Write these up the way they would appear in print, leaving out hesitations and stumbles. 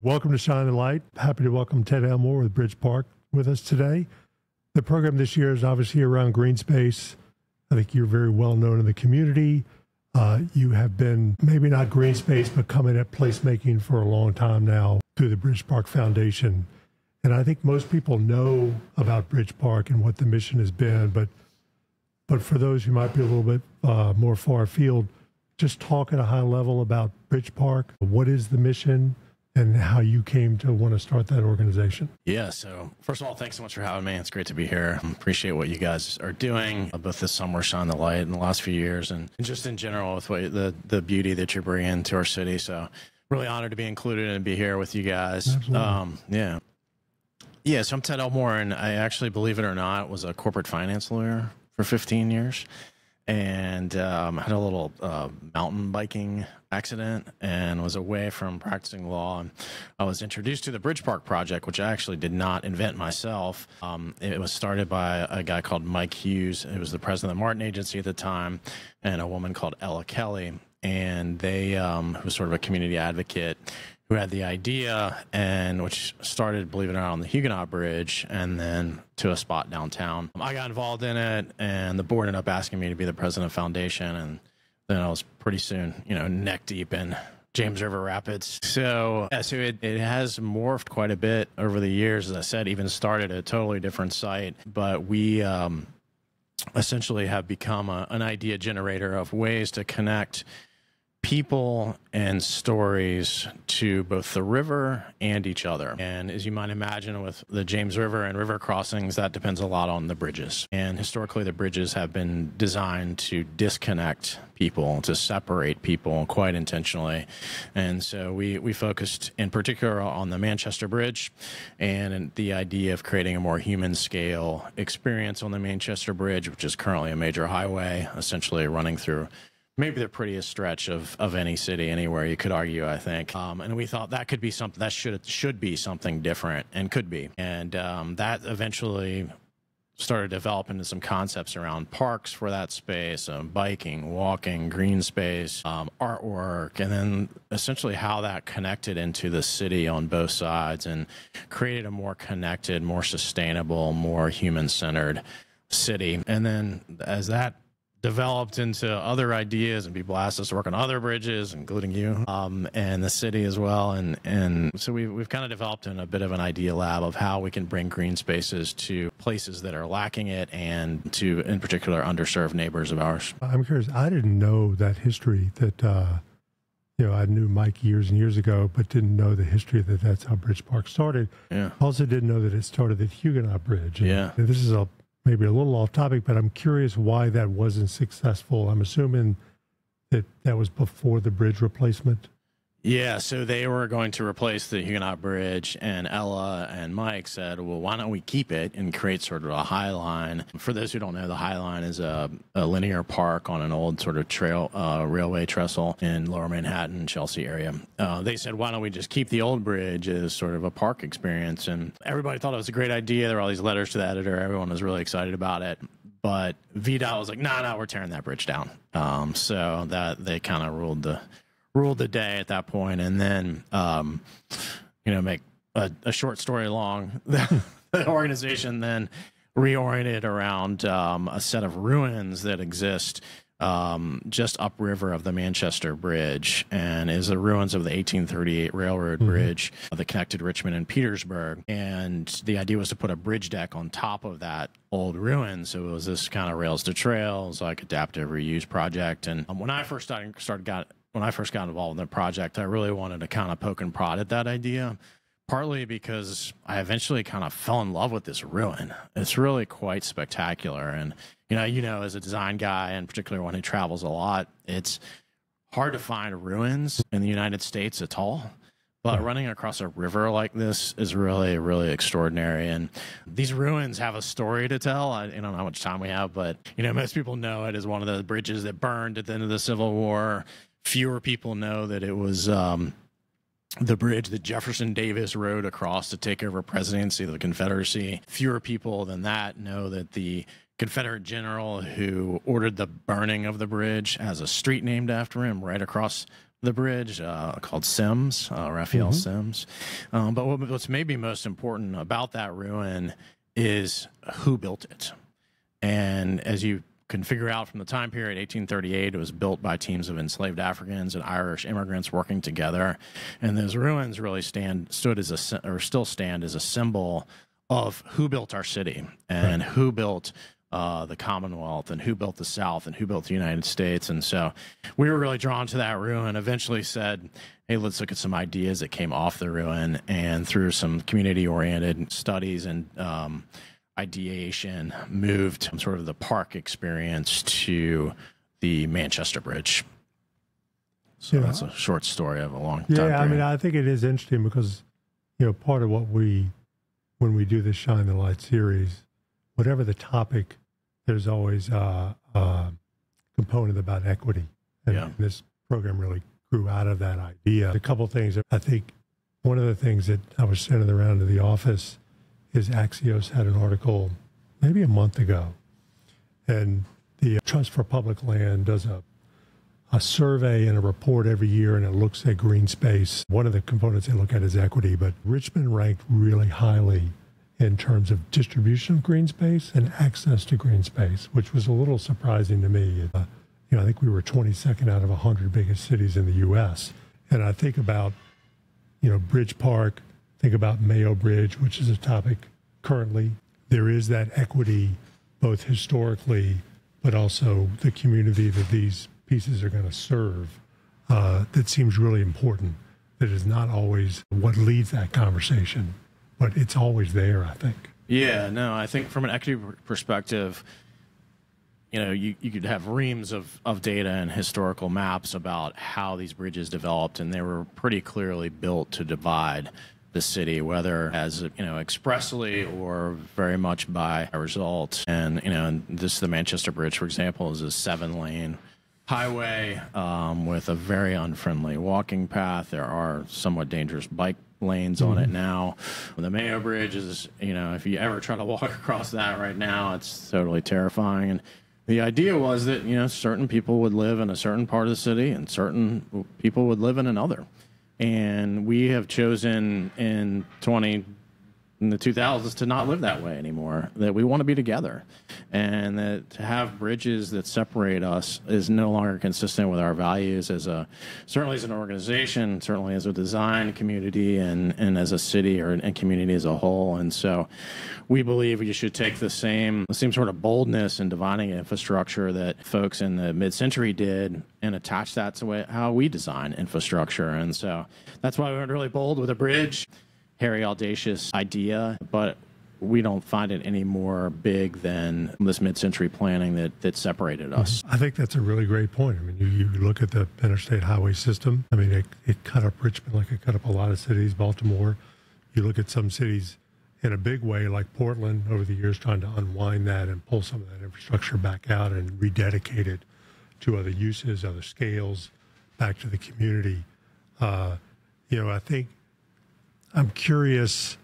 Welcome to Shine the Light. Happy to welcome Ted Elmore with BridgePark with us today. The program this year is obviously around green space. I think you're very well known in the community. You have been maybe not green space, but coming at placemaking for a long time now through the BridgePark Foundation. And I think most people know about BridgePark and what the mission has been, but for those who might be a little bit more far afield, just talk at a high level about BridgePark. What is the mission and how you came to want to start that organization? Yeah, so first of all, thanks so much for having me. It's great to be here. Appreciate what you guys are doing, both this summer, Shine the Light, in the last few years, and just in general with what, the beauty that you're bringing to our city. So really honored to be included and be here with you guys. Yeah, so I'm Ted Elmore, and I actually, believe it or not, was a corporate finance lawyer for 15 years. And had a little mountain biking accident and was away from practicing law. And I was introduced to the BridgePark project, which I actually did not invent myself. It was started by a guy called Mike Hughes, who was the president of the Martin Agency at the time, and a woman called Ella Kelly. And they, who was sort of a community advocate, who had the idea, and which started, believe it or not, on the Huguenot Bridge and then to a spot downtown. I got involved in it, and the board ended up asking me to be the president of the foundation, and then I was pretty soon, neck deep in James River Rapids. So, yeah, so it has morphed quite a bit over the years. As I said, even started at a totally different site, but we essentially have become an idea generator of ways to connect people and stories to both the river and each other. And as you might imagine, with the James River and river crossings, that depends a lot on the bridges. And historically, the bridges have been designed to disconnect people, to separate people quite intentionally. And so we focused in particular on the Manchester Bridge and the idea of creating a more human scale experience on the Manchester Bridge, which is currently a major highway, essentially running through maybe the prettiest stretch of any city anywhere, you could argue, I think. And we thought that could be something that should be something different, and could be. And that eventually started developing into some concepts around parks for that space, biking, walking, green space, artwork, and then essentially how that connected into the city on both sides and created a more connected, more sustainable, more human-centered city. And then as that developed into other ideas, and people asked us to work on other bridges, including you, and the city as well. And so we've kind of developed in a bit of an idea lab of how we can bring green spaces to places that are lacking it, and to, in particular, underserved neighbors of ours. I'm curious. I didn't know that history that, I knew Mike years and years ago, but didn't know the history that that's how BridgePark started. Yeah. Also didn't know that it started at Huguenot Bridge. And yeah. This is maybe a little off topic, but I'm curious why that wasn't successful. I'm assuming that was before the bridge replacement. Yeah, so they were going to replace the Huguenot Bridge, and Ella and Mike said, well, why don't we keep it and create sort of a High Line? For those who don't know, the High Line is a linear park on an old sort of trail railway trestle in lower Manhattan, Chelsea area. They said, why don't we just keep the old bridge as sort of a park experience? And everybody thought it was a great idea. There were all these letters to the editor. Everyone was really excited about it. But VDOT was like, no, we're tearing that bridge down. So that they kind of ruled the day at that point. And then, make a short story long, the organization then reoriented around a set of ruins that exist just upriver of the Manchester Bridge, and is the ruins of the 1838 railroad bridge that connected Richmond and Petersburg. And the idea was to put a bridge deck on top of that old ruin. So it was this kind of rails to trails, like adaptive reuse project. And when I first got involved in the project, I really wanted to kind of poke and prod at that idea, partly because I eventually kind of fell in love with this ruin. It's really quite spectacular. And, as a design guy, and particularly one who travels a lot, it's hard to find ruins in the United States at all. But running across a river like this is really, really extraordinary. And these ruins have a story to tell. I don't know how much time we have, but, most people know it as one of the bridges that burned at the end of the Civil War. Fewer people know that it was the bridge that Jefferson Davis rode across to take over presidency of the Confederacy. Fewer people than that know that the Confederate general who ordered the burning of the bridge has a street named after him right across the bridge called Sims, Raphael Sims. But what's maybe most important about that ruin is who built it. And as you can figure out from the time period, 1838, it was built by teams of enslaved Africans and Irish immigrants working together. And those ruins really still stand as a symbol of who built our city and who built the Commonwealth and who built the South and who built the United States. And so we were really drawn to that ruin, eventually said, hey, let's look at some ideas that came off the ruin, and through some community-oriented studies and ideation, moved from sort of the park experience to the Manchester Bridge. So that's a short story of a long time period. I mean, I think it is interesting because, part of what when we do this Shine the Light series, whatever the topic, there's always a component about equity. And this program really grew out of that idea. A couple of things. I think one of the things that I was sending around to the office is Axios had an article maybe a month ago. And the Trust for Public Land does a survey and a report every year, and it looks at green space. One of the components they look at is equity, but Richmond ranked really highly in terms of distribution of green space and access to green space, which was a little surprising to me. I think we were 22nd out of 100 biggest cities in the U.S. And I think about, BridgePark, think about Mayo Bridge, which is a topic currently. There is that equity, both historically, but also the community that these pieces are going to serve, that seems really important. That is not always what leads that conversation, but it's always there, I think. Yeah, no, I think from an equity perspective, you could have reams of data and historical maps about how these bridges developed, and they were pretty clearly built to divide the city, whether as expressly or very much by result. And this the Manchester Bridge, for example, is a 7-lane highway with a very unfriendly walking path. There are somewhat dangerous bike lanes on it now. The Mayo Bridge is, if you ever try to walk across that right now, it's totally terrifying. And the idea was that, certain people would live in a certain part of the city and certain people would live in another. And we have chosen in the 2000s to not live that way anymore, that we want to be together. And that to have bridges that separate us is no longer consistent with our values certainly as an organization, certainly as a design community, and as a city and community as a whole. And so we believe you should take the same sort of boldness in dividing infrastructure that folks in the mid-century did and attach that to how we design infrastructure. And so that's why we went really bold with a bridge. Hairy, audacious idea, but we don't find it any more big than this mid-century planning that separated us. I think that's a really great point. I mean, you look at the interstate highway system. I mean, it cut up Richmond like it cut up a lot of cities, Baltimore. You look at some cities in a big way, like Portland, over the years, trying to unwind that and pull some of that infrastructure back out and rededicate it to other uses, other scales, back to the community. I think I'm curious,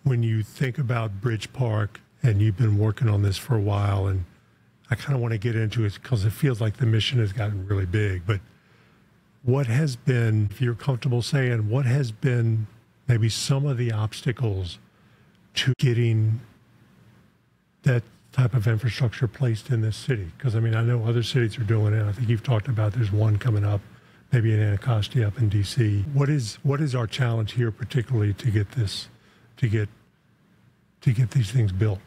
when you think about BridgePark, and you've been working on this for a while, and I kind of want to get into it because it feels like the mission has gotten really big, but what has been, if you're comfortable saying, what has been maybe some of the obstacles to getting that type of infrastructure placed in this city? Because, I mean, I know other cities are doing it. I think you've talked about there's one coming up, maybe in Anacostia up in D.C. What is our challenge here, particularly to get these things built?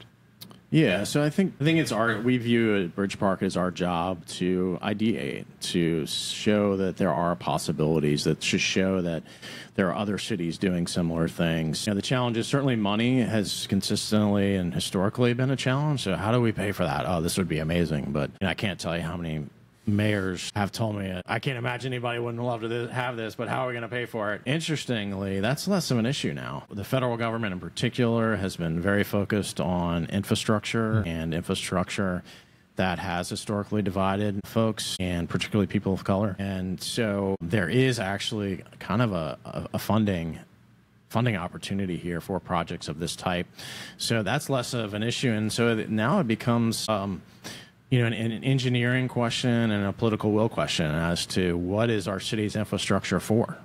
Yeah, so I think we view BridgePark as our job to ideate, to show that there are possibilities, that should show that there are other cities doing similar things. The challenge is certainly money has consistently and historically been a challenge. So how do we pay for that? Oh, this would be amazing, but I can't tell you how many mayors have told me, I can't imagine anybody wouldn't love to have this, but how are we going to pay for it? Interestingly, that's less of an issue now. The federal government in particular has been very focused on infrastructure and infrastructure that has historically divided folks, and particularly people of color. And so there is actually kind of a funding opportunity here for projects of this type. So that's less of an issue. And so now it becomes an engineering question and a political will question as to what is our city's infrastructure for?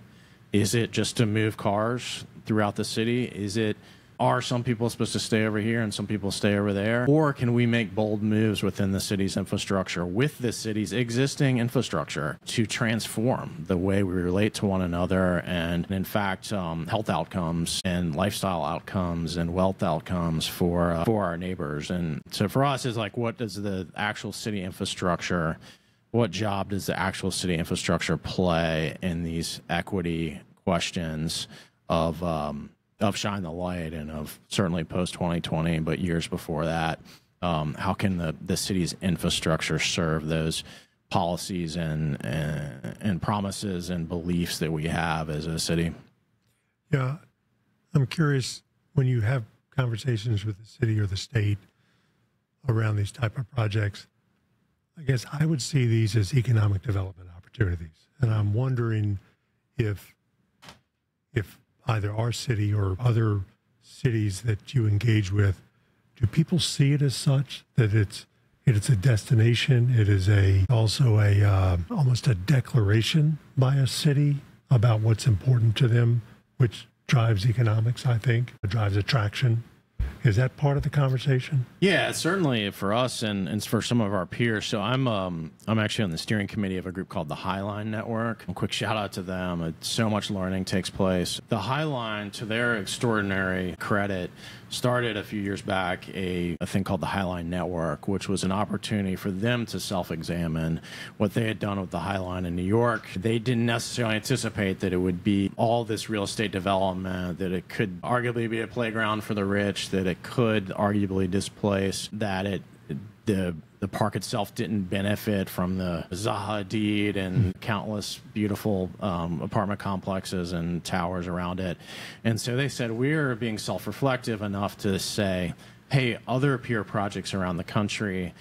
Is it just to move cars throughout the city? Are some people supposed to stay over here and some people stay over there? Or can we make bold moves within the city's infrastructure, with the city's existing infrastructure, to transform the way we relate to one another and, in fact, health outcomes and lifestyle outcomes and wealth outcomes for our neighbors? And so for us, is like, what does the actual city infrastructure, what job does the actual city infrastructure play in these equity questions of Shine the Light and of certainly post 2020, but years before that? How can the city's infrastructure serve those policies and promises and beliefs that we have as a city? Yeah, I'm curious, when you have conversations with the city or the state around these type of projects, I guess I would see these as economic development opportunities. And I'm wondering if either our city or other cities that you engage with, do people see it as such, that it's a destination? It is also almost a declaration by a city about what's important to them, which drives economics, I think, drives attraction. Is that part of the conversation? Yeah, certainly for us and for some of our peers. So I'm actually on the steering committee of a group called the Highline Network. A quick shout out to them. So much learning takes place. The Highline, to their extraordinary credit, started a few years back a thing called the Highline Network, which was an opportunity for them to self-examine what they had done with the Highline in New York. They didn't necessarily anticipate that it would be all this real estate development, that it could arguably be a playground for the rich, that it could arguably displace, that the park itself didn't benefit from the Zaha Hadid and countless beautiful apartment complexes and towers around it. And so they said, we're being self-reflective enough to say, hey, other peer projects around the country,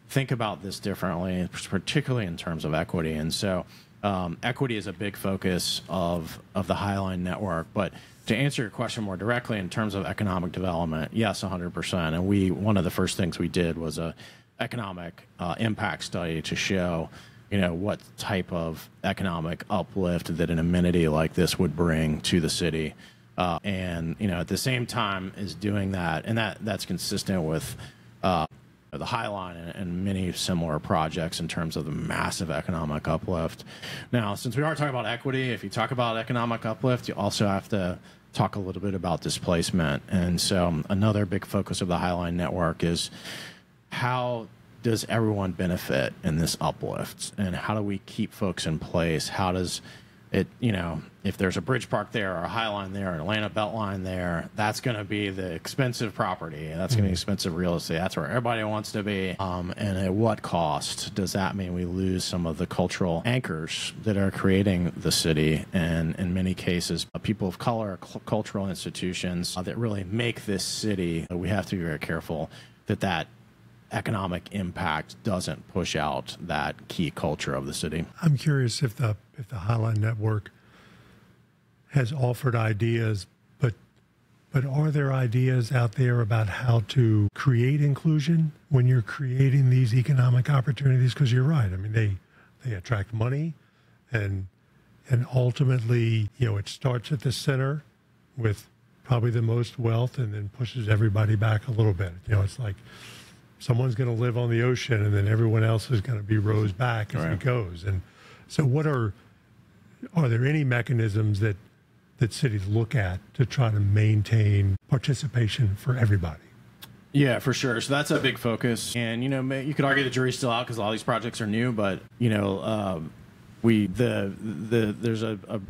think about this differently, particularly in terms of equity. And so equity is a big focus of the Highline Network. But to answer your question more directly, in terms of economic development, yes, 100%. And one of the first things we did was a economic impact study to show, what type of economic uplift that an amenity like this would bring to the city. And at the same time as doing that, and that's consistent with the Highline and many similar projects in terms of the massive economic uplift. Now, since we are talking about equity, if you talk about economic uplift, you also have to talk a little bit about displacement. And so another big focus of the Highline Network is, how does everyone benefit in this uplift? And how do we keep folks in place? How does it, if there's a BridgePark there or a Highline there, an Atlanta Beltline there, that's going to be the expensive property. That's going to be expensive real estate. That's where everybody wants to be. And at what cost does that mean we lose some of the cultural anchors that are creating the city? And in many cases, people of color, cultural institutions that really make this city. We have to be very careful that economic impact doesn't push out that key culture of the city. I'm curious if the Highline Network has offered ideas, but are there ideas out there about how to create inclusion when you're creating these economic opportunities? Because you're right. I mean, they attract money, and ultimately, it starts at the center with probably the most wealth, and then pushes everybody back a little bit. It's like someone's going to live on the ocean, and then everyone else is going to be rows back as it goes. And so are there any mechanisms that cities look at to try to maintain participation for everybody? Yeah, for sure. So that's a big focus. And, you could argue the jury's still out because a lot of these projects are new, but, there's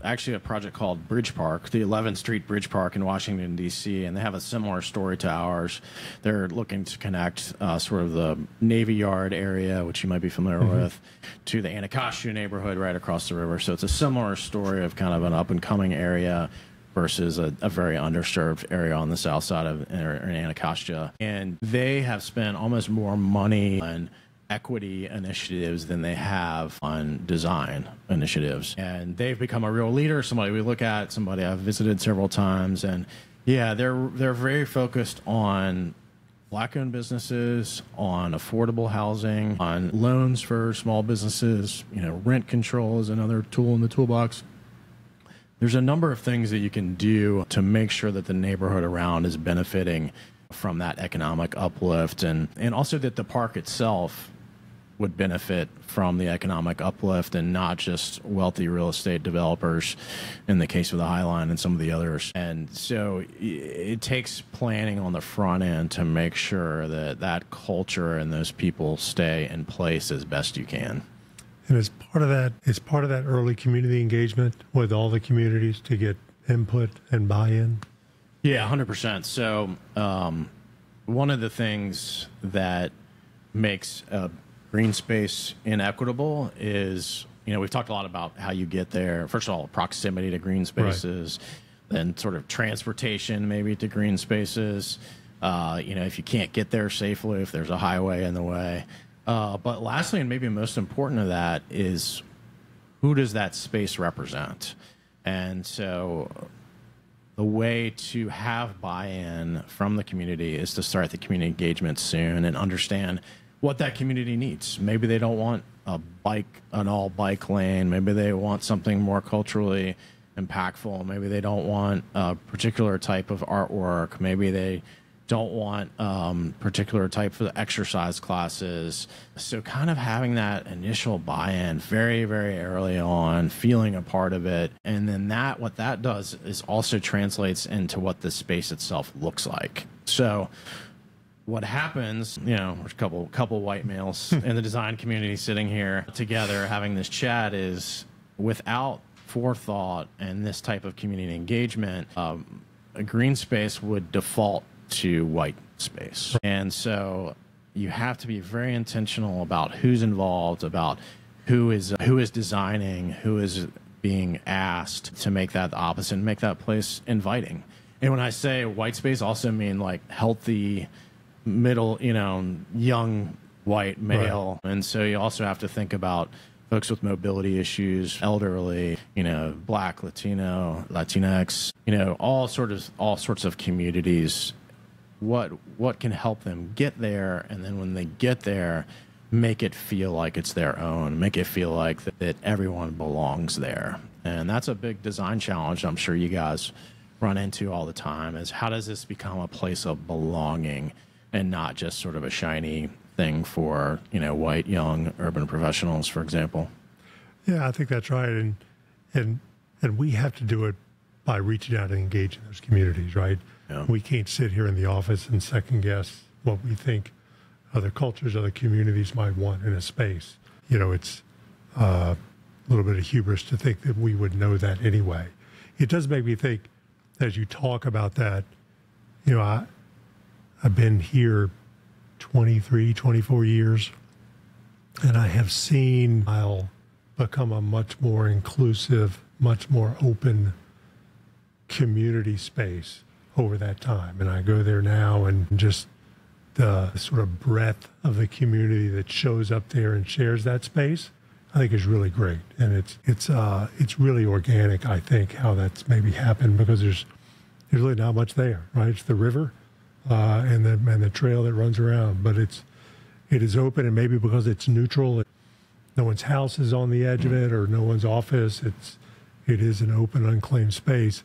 actually a project called BridgePark, the 11th Street BridgePark in Washington, D.C., and they have a similar story to ours. They're looking to connect sort of the Navy Yard area, which you might be familiar with, to the Anacostia neighborhood right across the river. So it's a similar story of kind of an up-and-coming area versus a very underserved area on the south side of Anacostia. And they have spent almost more money on equity initiatives than they have on design initiatives. And they've become a real leader, somebody we look at, somebody I've visited several times. And yeah, they're very focused on Black-owned businesses, on affordable housing, on loans for small businesses. Rent control is another tool in the toolbox. There's a number of things that you can do to make sure that the neighborhood around is benefiting from that economic uplift, and also that the park itself would benefit from the economic uplift, and not just wealthy real estate developers in the case of the High Line and some of the others. And so it takes planning on the front end to make sure that that culture and those people stay in place as best you can. And as part of that early community engagement with all the communities to get input and buy-in. Yeah, 100%. So one of the things that makes green space inequitable is, we've talked a lot about how you get there. First of all, proximity to green spaces, right. Then sort of transportation maybe to green spaces. If you can't get there safely, if there's a highway in the way. But lastly, and maybe most important to that, is who does that space represent? And so the way to have buy-in from the community is to start the community engagement soon and understand what that community needs. Maybe they don't want an all bike lane. Maybe they want something more culturally impactful. Maybe they don't want a particular type of artwork. Maybe they don't want particular type of exercise classes. So kind of having that initial buy-in very, very early on, feeling a part of it. And then what that does is also translates into what the space itself looks like. So what happens, there's a couple white males in the design community sitting here together having this chat, is without forethought and this type of community engagement, a green space would default to white space. And so you have to be very intentional about who's involved, about who is designing, who is being asked to make that the opposite and make that place inviting. And when I say white space, also mean like healthy, middle, young white male. Right. And so you also have to think about folks with mobility issues, elderly, Black, Latino, Latinx, all sorts of communities. What can help them get there, and then when they get there, make it feel like it's their own, make it feel like that everyone belongs there. And that's a big design challenge I'm sure you guys run into all the time, is how does this become a place of belonging and not just sort of a shiny thing for, white, young, urban professionals, for example. Yeah, I think that's right. And we have to do it by reaching out and engaging those communities, right? Yeah. We can't sit here in the office and second guess what we think other cultures, other communities might want in a space. It's a little bit of hubris to think that we would know that anyway. It does make me think, as you talk about that, I've been here 23, 24 years, and I have seen I'll become a much more inclusive, much more open community space over that time. And I go there now, and just the sort of breadth of the community that shows up there and shares that space, I think is really great. And it's really organic, I think, how that's maybe happened, because there's really not much there, right? It's the river and the trail that runs around, but it is open, and maybe because it's neutral, no one's house is on the edge of it, or no one's office. It is an open, unclaimed space,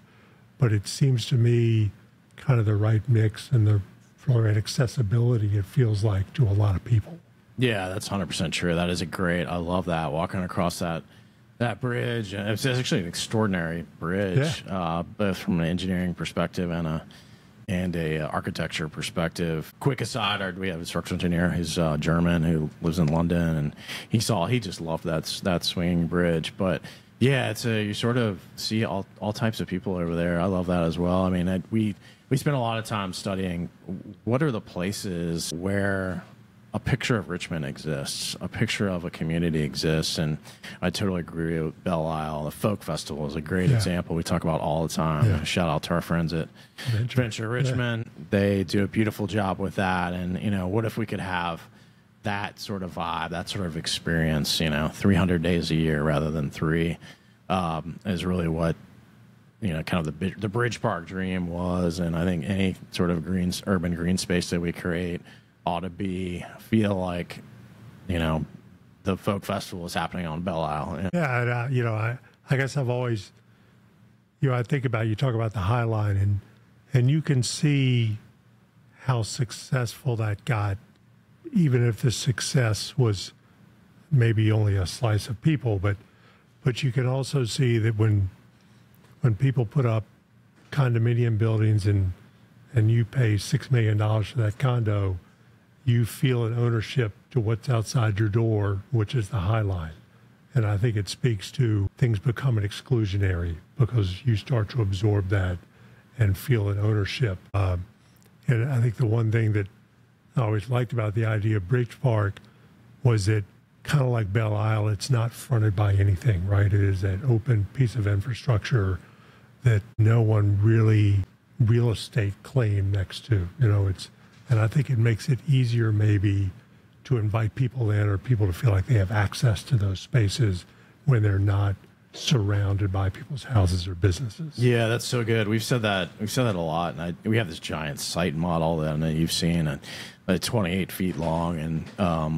but it seems to me kind of the right mix and the right accessibility, it feels like, to a lot of people. Yeah, that's 100% true. That is I love that, walking across that bridge. It's actually an extraordinary bridge, both from an engineering perspective and a architecture perspective. Quick aside, we have a structural engineer who's German, who lives in London, and he just loved that swinging bridge. But yeah, you sort of see all types of people over there. I love that as well. I mean, we spend a lot of time studying what are the places where a picture of Richmond exists, a picture of a community exists. And I totally agree with Belle Isle. The Folk Festival is a great example we talk about all the time. Yeah. Shout out to our friends at Venture Richmond. Yeah. They do a beautiful job with that. And, what if we could have that sort of vibe, that sort of experience, 300 days a year rather than 3, is really what kind of the BridgePark dream was, and I think any sort of urban green space that we create ought to feel like, the folk festival is happening on Belle Isle. Yeah, and, I guess I've always, I think about, you talk about the High Line, and you can see how successful that got, even if the success was maybe only a slice of people, but you can also see that when people put up condominium buildings and you pay $6 million for that condo, you feel an ownership to what's outside your door, which is the High Line. And I think it speaks to things becoming exclusionary because you start to absorb that and feel an ownership. And I think the one thing that I always liked about the idea of BridgePark was that, kind of like Belle Isle, it's not fronted by anything, right? It is an open piece of infrastructure that no one really real estate claim next to. And I think it makes it easier maybe to invite people in, or people to feel like they have access to those spaces when they're not surrounded by people's houses or businesses. Yeah, that's so good. We've said that a lot, and we have this giant site model that I know you've seen, and 28 feet long. And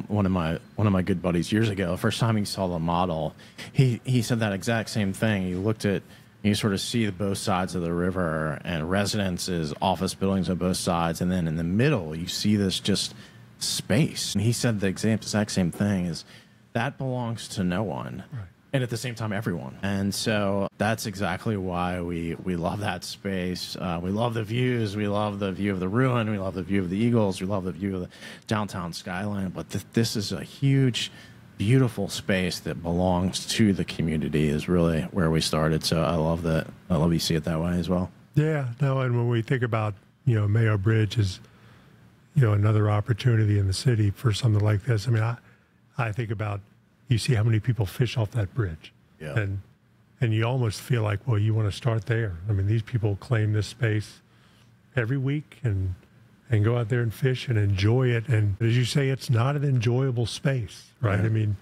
one of my good buddies years ago, the first time he saw the model, he said that exact same thing. He looked at, you sort of see both sides of the river and residences, office buildings on both sides, and then in the middle you see this just space. And he said the exact same thing, is that belongs to no one. Right. And at the same time, everyone. And so that's exactly why we love that space. We love the views. We love the view of the ruin. We love the view of the Eagles. We love the view of the downtown skyline. But this is a huge, beautiful space that belongs to the community, is really where we started. So I love that. I love you see it that way as well. Yeah. No, and when we think about, Mayo Bridge is, another opportunity in the city for something like this. I mean, I think about, you see how many people fish off that bridge. Yeah. And you almost feel like, well, you want to start there. I mean, these people claim this space every week and go out there and fish and enjoy it. And as you say, it's not an enjoyable space, right? Yeah. I mean,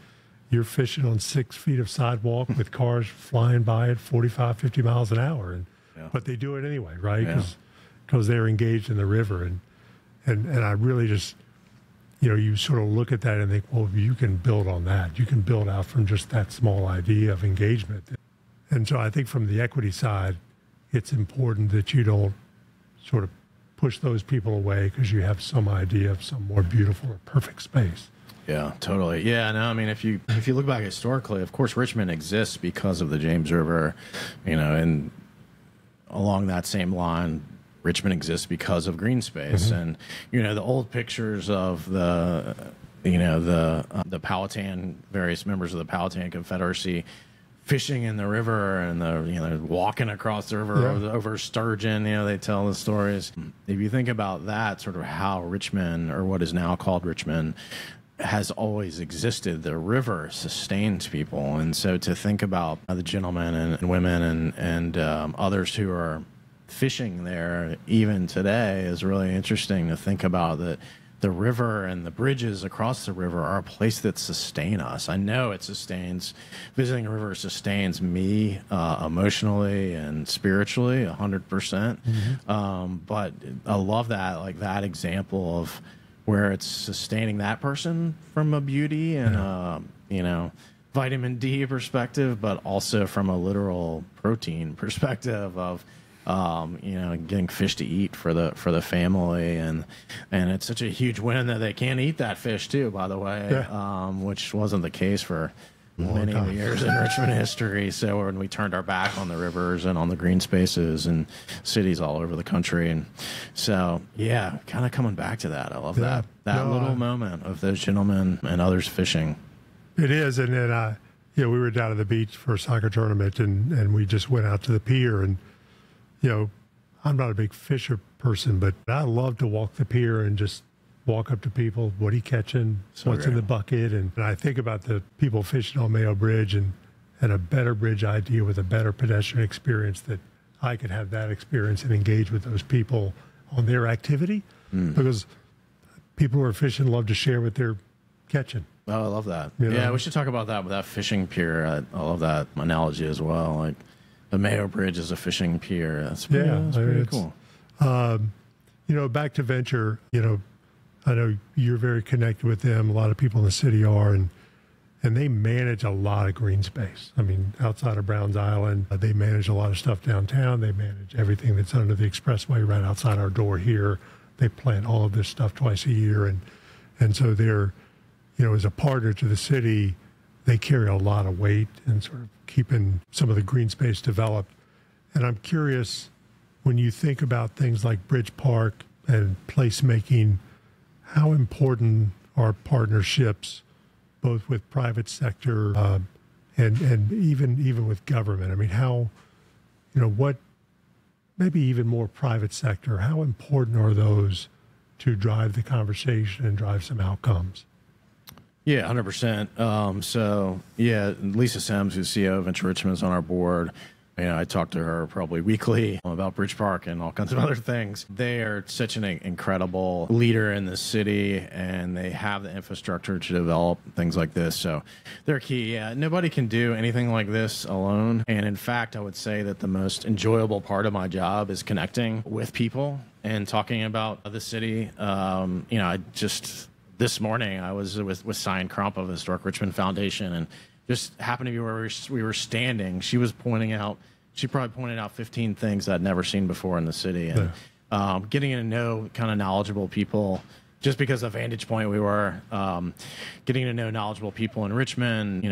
you're fishing on 6 feet of sidewalk with cars flying by at 45, 50 miles an hour. But they do it anyway, right? Because they're engaged in the river. And I really just, you sort of look at that and think, well, you can build on that. You can build out from just that small idea of engagement. And so I think from the equity side, it's important that you don't sort of push those people away because you have some idea of some more beautiful or perfect space. Yeah, totally. Yeah, no, I mean, if you look back historically, of course, Richmond exists because of the James River, and along that same line, Richmond exists because of green space. Mm-hmm. And, the old pictures of the Powhatan, various members of the Powhatan Confederacy fishing in the river and walking across the river over sturgeon, they tell the stories. If you think about that, sort of how Richmond, or what is now called Richmond, has always existed, the river sustains people. And so to think about the gentlemen and women and others who are fishing there even today is really interesting to think about, that the river and the bridges across the river are a place that sustain us. I know it sustains, visiting a river sustains me emotionally and spiritually 100%. Mm-hmm. But I love that, like that example of where it's sustaining that person from a beauty and, vitamin D perspective, but also from a literal protein perspective of, getting fish to eat for the family, and it's such a huge win that they can't eat that fish too, by the way, which wasn't the case for many years in Richmond history. So when we turned our back on the rivers and on the green spaces and cities all over the country, and so kind of coming back to that, I love that little moment of those gentlemen and others fishing. It is, and then we were down at the beach for a soccer tournament, and we just went out to the pier, and I'm not a big fisher person, but I love to walk the pier and just walk up to people. What are you catching? What's in the bucket? And I think about the people fishing on Mayo Bridge and a better bridge idea with a better pedestrian experience, that I could have that experience and engage with those people on their activity, because people who are fishing love to share what they're catching. Oh, I love that. Yeah, we should talk about that with that fishing pier. I love that analogy as well. Like, the Mayo Bridge is a fishing pier. That's pretty cool. Back to Venture, I know you're very connected with them. A lot of people in the city are, and they manage a lot of green space. I mean, outside of Browns Island, they manage a lot of stuff downtown. They manage everything that's under the expressway right outside our door here. They plant all of this stuff twice a year. And so they're, as a partner to the city, they carry a lot of weight in sort of keeping some of the green space developed. And I'm curious, when you think about things like BridgePark and placemaking, how important are partnerships both with private sector and even with government? I mean, how, what, maybe even more private sector, how important are those to drive the conversation and drive some outcomes? Yeah, 100%. So, Lisa Sims, who's CEO of Venture Richmond, is on our board. I talk to her probably weekly about BridgePark and all kinds of other things. They are such an incredible leader in the city, and they have the infrastructure to develop things like this. So they're key. Yeah, nobody can do anything like this alone. And in fact, I would say that the most enjoyable part of my job is connecting with people and talking about the city. This morning I was with Cyan Crump of the Historic Richmond Foundation, and just happened to be where we were standing. She probably pointed out 15 things I'd never seen before in the city. And getting to know kind of knowledgeable people, just because of the vantage point we were, getting to know knowledgeable people in Richmond,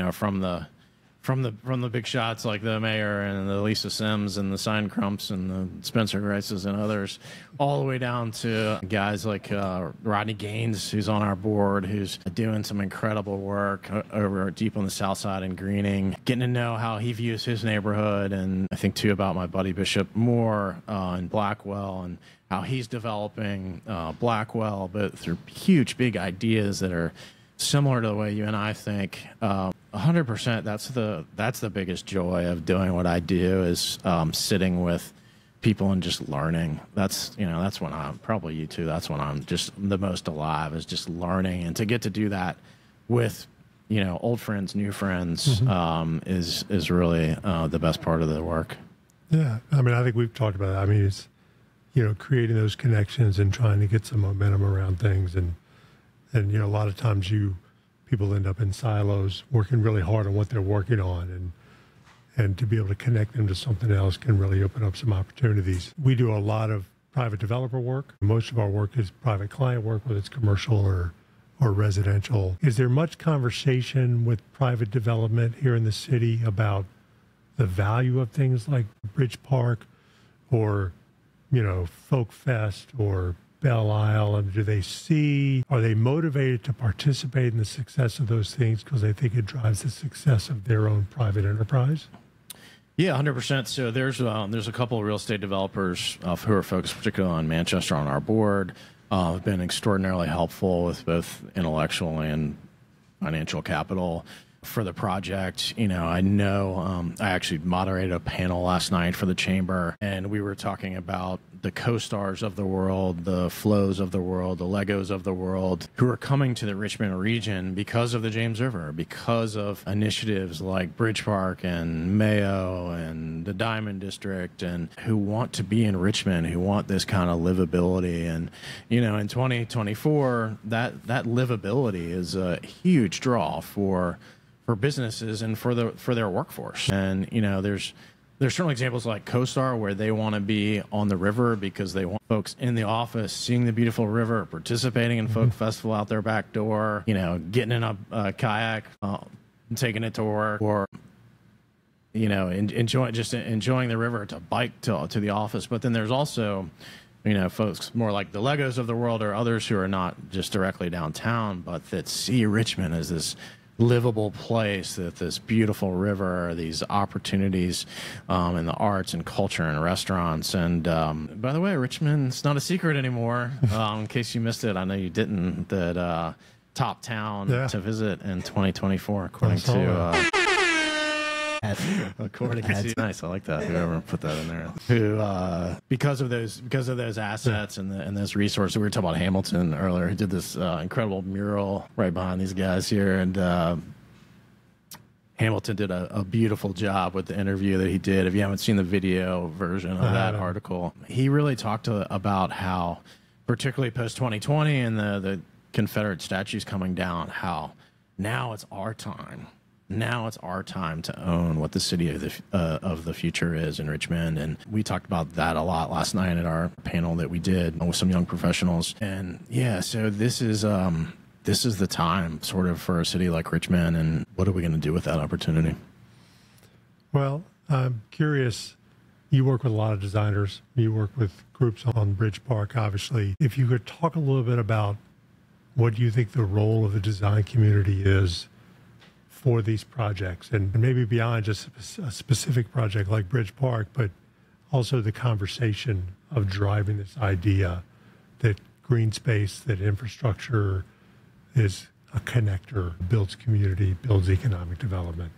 from the big shots like the mayor and the Lisa Sims and the Cyan Crumps and the Spencer Grices and others, all the way down to guys like Rodney Gaines, who's on our board, who's doing some incredible work over deep on the south side in Greening, getting to know how he views his neighborhood, and I think too about my buddy Bishop Moore in Blackwell and how he's developing Blackwell, but through huge, big ideas that are similar to the way you and I think. 100%. That's the biggest joy of doing what I do, is sitting with people and just learning. That's when I'm, probably you too, that's when I'm just the most alive, is just learning. And to get to do that with, old friends, new friends, is really the best part of the work. Yeah. I mean, I think we've talked about that. I mean, it's, creating those connections and trying to get some momentum around things. And a lot of times people end up in silos working really hard on what they're working on, and to be able to connect them to something else can really open up some opportunities. We do a lot of private developer work. Most of our work is private client work, whether it's commercial or residential. Is there much conversation with private development here in the city about the value of things like BridgePark or, Folk Fest or Belle Isle, and are they motivated to participate in the success of those things because they think it drives the success of their own private enterprise? Yeah, 100%. So there's a couple of real estate developers who are focused particularly on Manchester on our board, have been extraordinarily helpful with both intellectual and financial capital for the project. I actually moderated a panel last night for the chamber, and we were talking about the co-stars of the world, the Flows of the world, the Legos of the world, who are coming to the Richmond region because of the James River, because of initiatives like BridgePark and Mayo and the Diamond District, and who want to be in Richmond, who want this kind of livability. And, in 2024, that livability is a huge draw for businesses and for their workforce. And, there's certainly examples like CoStar where they want to be on the river because they want folks in the office seeing the beautiful river, participating in Folk Festival out their back door, getting in a kayak, and taking it to work, or enjoying the river to bike to the office. But then there's also folks more like the Legos of the world, or others who are not just directly downtown, but that see Richmond as this livable place, that this beautiful river, these opportunities in the arts and culture and restaurants. And by the way, Richmond's not a secret anymore. In case you missed it, I know you didn't, that top town to visit in 2024, according to nice, I like that. Whoever put that in there, who because of those assets and those resources. We were talking about Hamilton earlier. He did this incredible mural right behind these guys here, and Hamilton did a beautiful job with the interview that he did. If you haven't seen the video version of that article, he really talked about how, particularly post 2020 and the Confederate statues coming down, how now it's our time. Now it's our time to own what the city of the future is in Richmond. And we talked about that a lot last night at our panel that we did with some young professionals. And yeah, so this is the time sort of for a city like Richmond. And what are we going to do with that opportunity? Well, I'm curious. You work with a lot of designers. You work with groups on BridgePark, obviously. If you could talk a little bit about what you think the role of the design community is for these projects, and maybe beyond just a specific project like BridgePark, but also the conversation of driving this idea that green space, that infrastructure is a connector, builds community, builds economic development.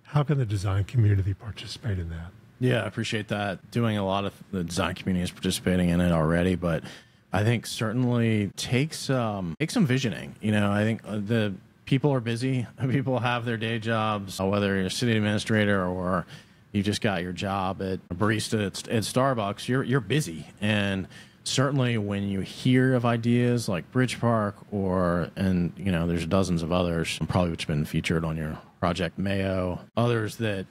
How can the design community participate in that? Yeah, I appreciate that. Doing a lot of the design community is participating in it already, but I think certainly take some visioning. You know, I think the people are busy. People have their day jobs, whether you're a city administrator or you just got your job at a barista at Starbucks. You're busy, and certainly when you hear of ideas like BridgePark and you know, there's dozens of others, probably which have been featured on your project, Mayo, others that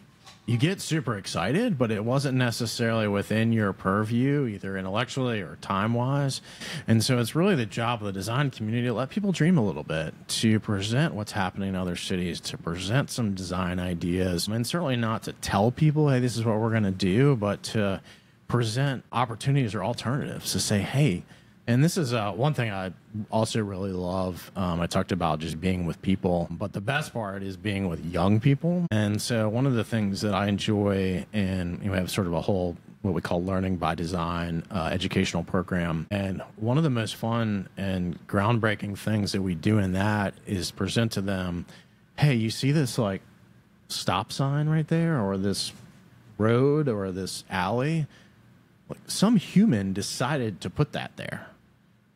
you get super excited, but it wasn't necessarily within your purview, either intellectually or time-wise. And so it's really the job of the design community to let people dream a little bit, to present what's happening in other cities, to present some design ideas, and certainly not to tell people, hey, this is what we're going to do, but to present opportunities or alternatives, to say, hey, and this is one thing I also really love. I talked about just being with people, but the best part is being with young people. And so one of the things that I enjoy, and we have sort of a whole what we call learning by design educational program. And one of the most fun and groundbreaking things that we do in that is present to them, hey, you see this like stop sign right there, or this road, or this alley? Like, some human decided to put that there.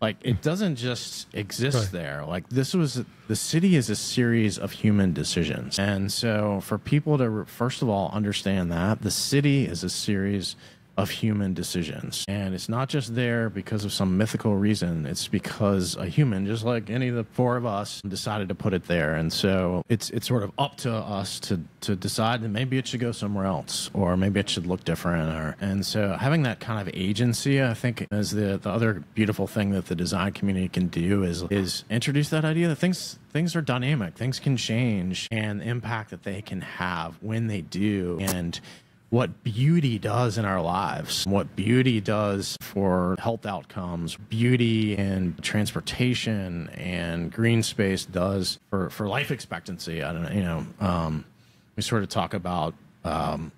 Like, it doesn't just exist there. Like, the city is a series of human decisions. And so for people to, first of all, understand that the city is a series of human decisions. And it's not just there because of some mythical reason. It's because a human, just like any of the four of us, decided to put it there. And so it's sort of up to us to decide that maybe it should go somewhere else, or maybe it should look different. And so having that kind of agency, I think, is the other beautiful thing that the design community can do is introduce that idea that things are dynamic, things can change, and the impact that they can have when they do. And what beauty does in our lives, what beauty does for health outcomes, beauty in transportation and green space does for life expectancy. I don't know, we sort of talk about, I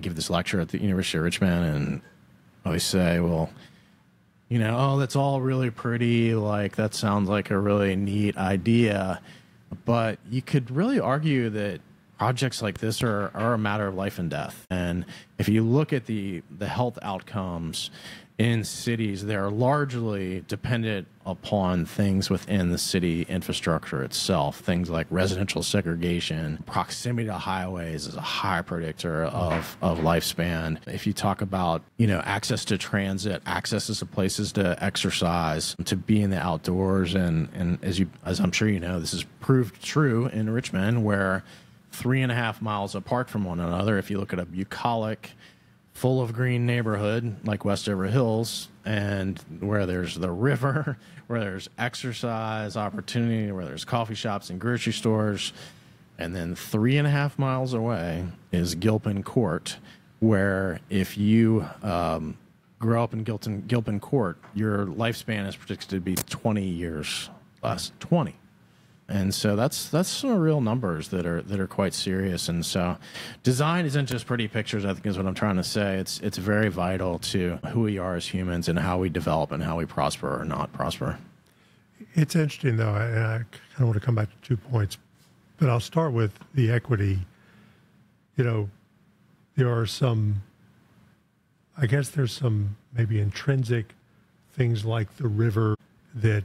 give this lecture at the University of Richmond, and I always say, well, oh, that's all really pretty. Like, that sounds like a really neat idea. But you could really argue that projects like this are a matter of life and death. And if you look at the health outcomes in cities, they're largely dependent upon things within the city infrastructure itself. Things like residential segregation, proximity to highways is a high predictor of lifespan. If you talk about, access to transit, access to places to exercise, to be in the outdoors, and as I'm sure you know, this is proved true in Richmond, where 3.5 miles apart from one another, if you look at a bucolic, full of green neighborhood like Westover Hills, and where there's the river, where there's exercise opportunity, where there's coffee shops and grocery stores, and then 3.5 miles away is Gilpin Court, where if you grow up in Gilpin Court, your lifespan is predicted to be 20 years less. 20. And so that's some real numbers that are quite serious. And so design isn't just pretty pictures, I think, is what I'm trying to say. It's very vital to who we are as humans and how we develop and how we prosper or not prosper. It's interesting, though, and I kind of want to come back to 2 points, but I'll start with the equity. There are some, I guess there's some maybe intrinsic things like the river that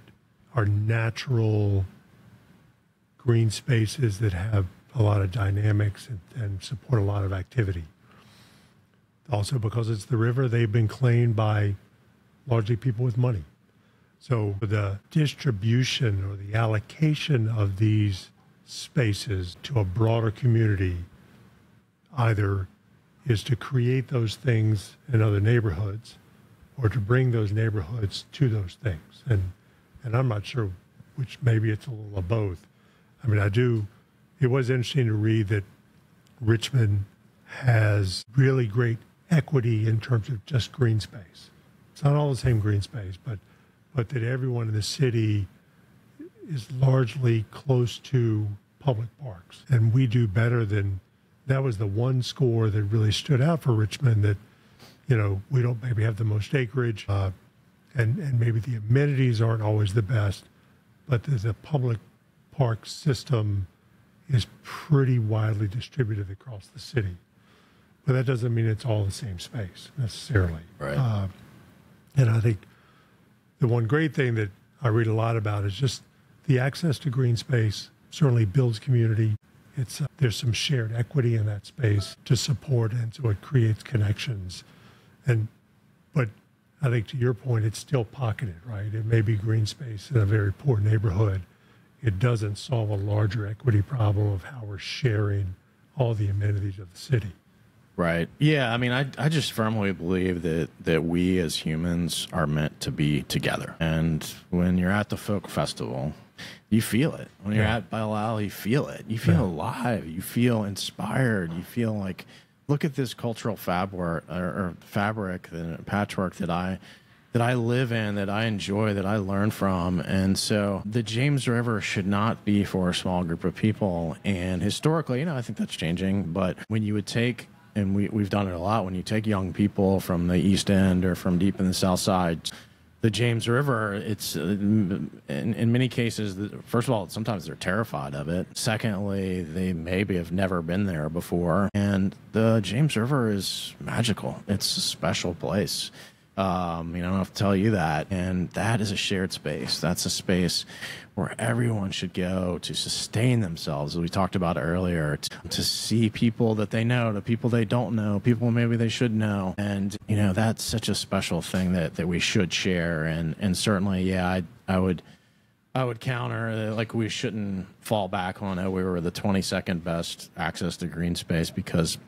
are natural green spaces that have a lot of dynamics and support a lot of activity. Also, because it's the river, they've been claimed by largely people with money. So the distribution or the allocation of these spaces to a broader community either is to create those things in other neighborhoods or to bring those neighborhoods to those things. And I'm not sure which, maybe it's a little of both. I mean, it was interesting to read that Richmond has really great equity in terms of just green space. It's not all the same green space, but that everyone in the city is largely close to public parks. And we do better than, that was the one score that really stood out for Richmond, that, you know, we don't maybe have the most acreage and maybe the amenities aren't always the best, but the public park system is pretty widely distributed across the city. But that doesn't mean it's all the same space necessarily. Right. And I think the one great thing that I read a lot about is just the access to green space certainly builds community. There's some shared equity in that space to support, and so it creates connections. But I think to your point, it's still pocketed, right? It may be green space in a very poor neighborhood. It doesn't solve a larger equity problem of how we're sharing all the amenities of the city. Right. Yeah. I mean, I just firmly believe that we as humans are meant to be together. And when you're at the folk festival, you feel it. When you're at Belle Isle, you feel it. You feel alive. You feel inspired. You feel like, look at this cultural fabric and patchwork that I live in, that I enjoy, that I learn from. And so the James River should not be for a small group of people. And historically, you know, I think that's changing. But when you would take, and we've done it a lot, when you take young people from the East End or from deep in the South Side, the James River, it's in many cases, first of all, sometimes they're terrified of it. Secondly, they maybe have never been there before. And the James River is magical. It's a special place. I don't have to tell you that. And that is a shared space. That's a space where everyone should go to sustain themselves, as we talked about earlier, to see people that they know, the people they don't know, people maybe they should know. And, you know, that's such a special thing that we should share. And certainly, yeah, I would counter, like, we shouldn't fall back on, we were the 22nd best access to green space, because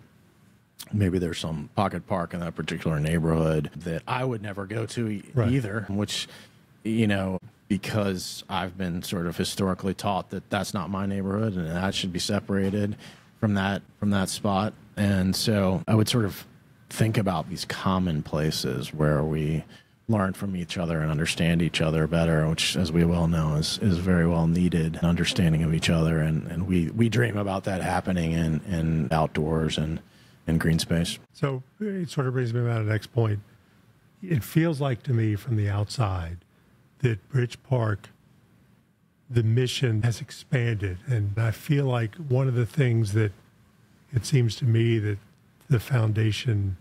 maybe there's some pocket park in that particular neighborhood that I would never go to either, which, you know, because I've been sort of historically taught that that's not my neighborhood and that should be separated from that spot. And so I would sort of think about these common places where we learn from each other and understand each other better, which, as we well know, is very well needed, understanding of each other. And we dream about that happening in outdoors and in green space. So it sort of brings me to the next point. It feels like to me from the outside that BridgePark, the mission has expanded. And I feel like one of the things that it seems to me that the foundation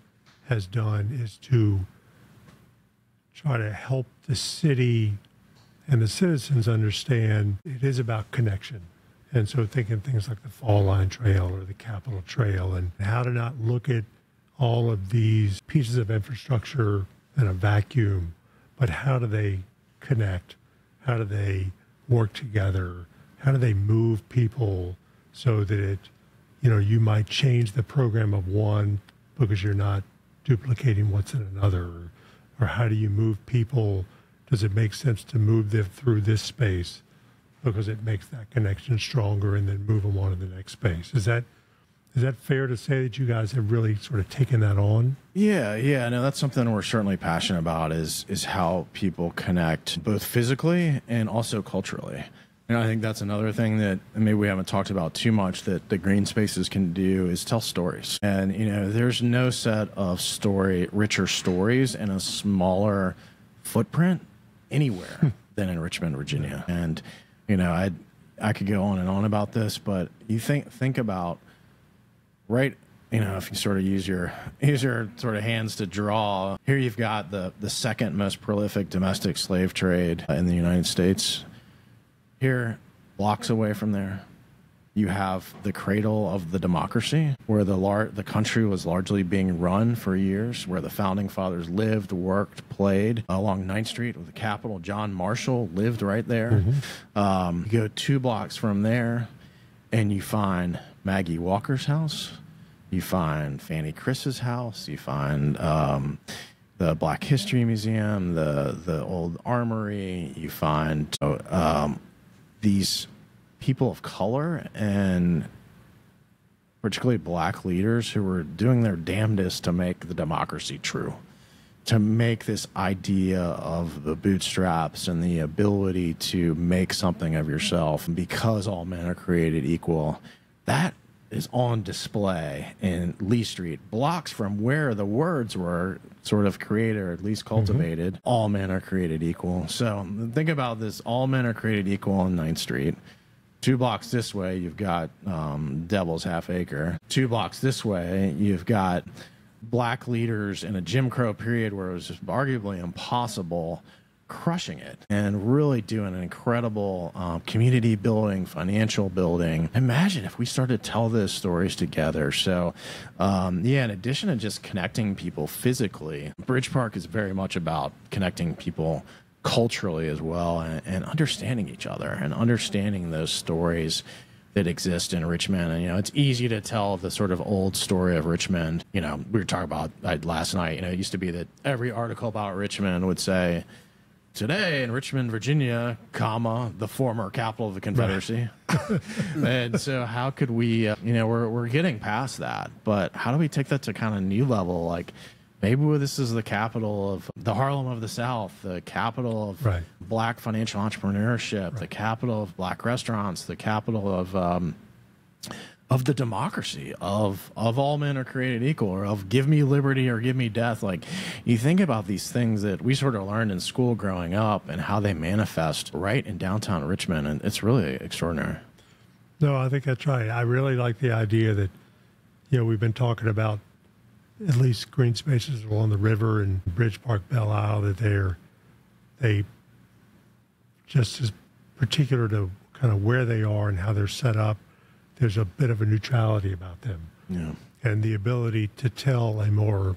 has done is to try to help the city and the citizens understand it is about connection. And so thinking things like the Fall Line Trail or the Capitol Trail, and how to not look at all of these pieces of infrastructure in a vacuum, but how do they connect? How do they work together? How do they move people so that it, you know, you might change the program of one because you're not duplicating what's in another? Or how do you move people? Does it make sense to move them through this space because it makes that connection stronger, and then move them on to the next space? Is that fair to say that you guys have really sort of taken that on? Yeah. No, that's something we're certainly passionate about, is how people connect both physically and also culturally. And I think that's another thing that maybe we haven't talked about too much that the green spaces can do, is tell stories. And, you know, there's no set of richer stories in a smaller footprint anywhere than in Richmond, Virginia. And, you know, I could go on and on about this, but you think about, right, you know, if you sort of use your sort of hands to draw, here you've got the second most prolific domestic slave trade in the United States. Here blocks away from there, you have the cradle of the democracy, where the country was largely being run for years, where the founding fathers lived, worked, played. Along 9th Street with the Capitol, John Marshall lived right there. You go 2 blocks from there, and you find Maggie Walker's house. You find Fanny Chris's house. You find the Black History Museum, the old armory. You find these people of color and particularly black leaders who were doing their damnedest to make the democracy true, to make this idea of the bootstraps and the ability to make something of yourself because all men are created equal. That is on display in Lee Street, blocks from where the words were sort of created, or at least cultivated. All men are created equal. So think about this: all men are created equal on 9th Street. 2 blocks this way, you've got Devil's Half Acre. 2 blocks this way, you've got black leaders in a Jim Crow period where it was just arguably impossible, crushing it and really doing an incredible community building, financial building. Imagine if we started to tell those stories together. So, in addition to just connecting people physically, BridgePark is very much about connecting people culturally as well, and understanding each other and understanding those stories that exist in Richmond. And, it's easy to tell the sort of old story of Richmond. We were talking about last night, it used to be that every article about Richmond would say, today in Richmond, Virginia, comma, the former capital of the Confederacy. Right. And so how could we, we're getting past that, but how do we take that to kind of new level? Like, maybe this is the capital of the Harlem of the South, the capital of black financial entrepreneurship, the capital of black restaurants, the capital of the democracy, of all men are created equal, or of give me liberty or give me death. Like, you think about these things that we sort of learned in school growing up and how they manifest right in downtown Richmond, and it's really extraordinary. No, I think that's right. I really like the idea that, we've been talking about at least green spaces along the river and BridgePark Belle Isle, that they just as particular to kind of where they are and how they're set up. There's a bit of a neutrality about them. Yeah. And the ability to tell a more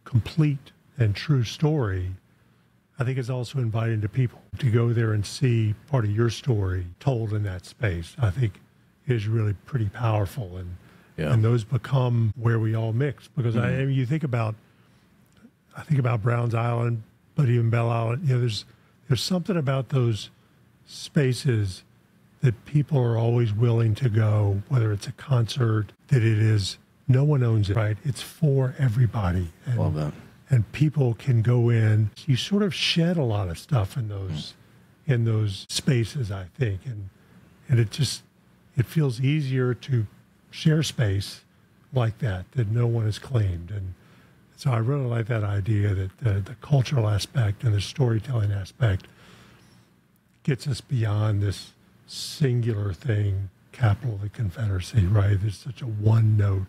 complete and true story, I think, is also inviting to people to go there and see part of your story told in that space. I think is really pretty powerful. And those become where we all mix. Because I think about Browns Island, but even Belle Island, there's something about those spaces that people are always willing to go, whether it's a concert, that it is, no one owns it, right? It's for everybody. And, love that. And people can go in. You sort of shed a lot of stuff in those spaces, I think. And it feels easier to share space like that no one has claimed. And so I really like that idea that the cultural aspect and the storytelling aspect gets us beyond this singular thing, capital of the Confederacy, right? There's such a one note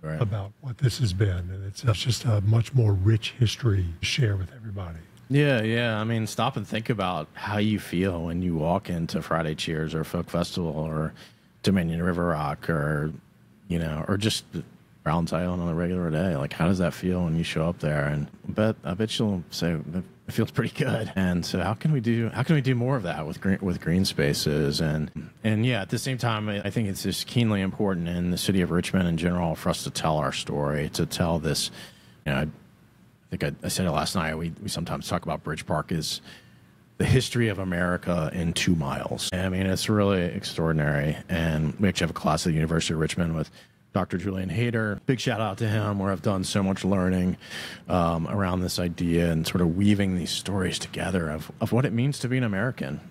about what this has been. And it's just a much more rich history to share with everybody. Yeah. I mean, stop and think about how you feel when you walk into Friday Cheers or Folk Festival or Dominion River Rock or just Browns Island on a regular day. Like, how does that feel when you show up there? And I bet you'll say it feels pretty good. And so how can we do more of that with green spaces? And at the same time, I think it's just keenly important in the city of Richmond in general for us to tell our story, to tell this. I think I said it last night. We sometimes talk about BridgePark as the history of America in 2 miles. I mean, it's really extraordinary. And we actually have a class at the University of Richmond with Dr. Julian Hayter. Big shout out to him, where I've done so much learning around this idea and sort of weaving these stories together of what it means to be an American,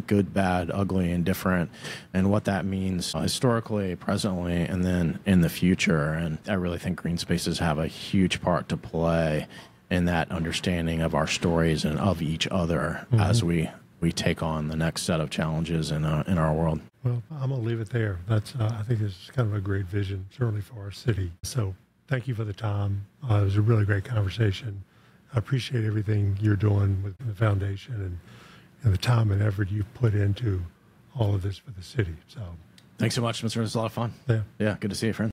good, bad, ugly, indifferent, and what that means historically, presently, and then in the future. And I really think green spaces have a huge part to play in that understanding of our stories and of each other as we take on the next set of challenges in our world. Well, I'm going to leave it there. That's I think it's kind of a great vision, certainly for our city. So thank you for the time. It was a really great conversation. I appreciate everything you're doing with the foundation and the time and effort you've put into all of this for the city. So Thanks so much, Mr. It was a lot of fun. yeah. Yeah, good to see you, friend.